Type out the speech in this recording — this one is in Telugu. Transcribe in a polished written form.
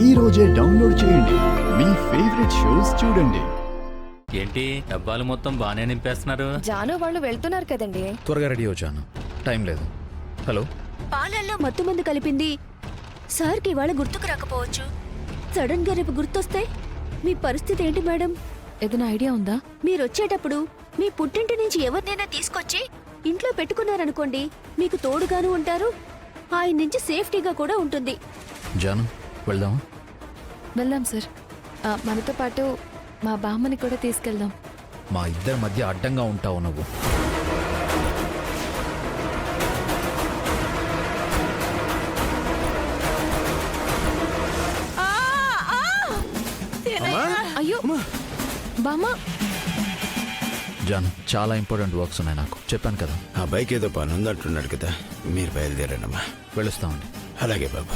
ఈ రోజే డౌన్లోడ్ చేయండి. మీ ఫేవరెట్ షోస్ చూడండి. ఏంటి డబ్బాలు మొత్తం బాగానే నింపేస్తున్నారు? జాను వాళ్ళు వెళ్తున్నారు కదండి. త్వరగా రెడీ అవ్వచాను, టైం లేదు. హలో, పాలల్లో మత్తు మందు కలిపింది సార్కి ఇవాళ గుర్తుకు రాకపోవచ్చు. సడన్ గా రేపు గుర్తొస్తే మీ పరిస్థితి ఏంటి మేడం? ఏదైనా ఐడియా ఉందా? మీరొచ్చేటప్పుడు మీ పుట్టింటి నుంచి ఎవరినైనా తీసుకొచ్చి ఇంట్లో పెట్టుకున్నారనుకోండి, మీకు తోడుగాను ఉంటారు, ఆయన నుంచి సేఫ్టీగా కూడా ఉంటుంది. జాను వెళ్దామా? వెళ్దాం సార్. మనతో పాటు మా బామ్మని కూడా తీసుకెళ్దాం. మా ఇద్దరి మధ్య అడ్డంగా ఉంటావు నువ్వు. అయ్యో బామ్మ. జాను, చాలా ఇంపార్టెంట్ వర్క్స్ ఉన్నాయి నాకు, చెప్పాను కదా. ఆ బైక్ ఏదో పని ఉందంటున్నాడు కదా, మీరు బయలుదేరానమ్మా. వెళ్ళొస్తామండి. అలాగే బాబు.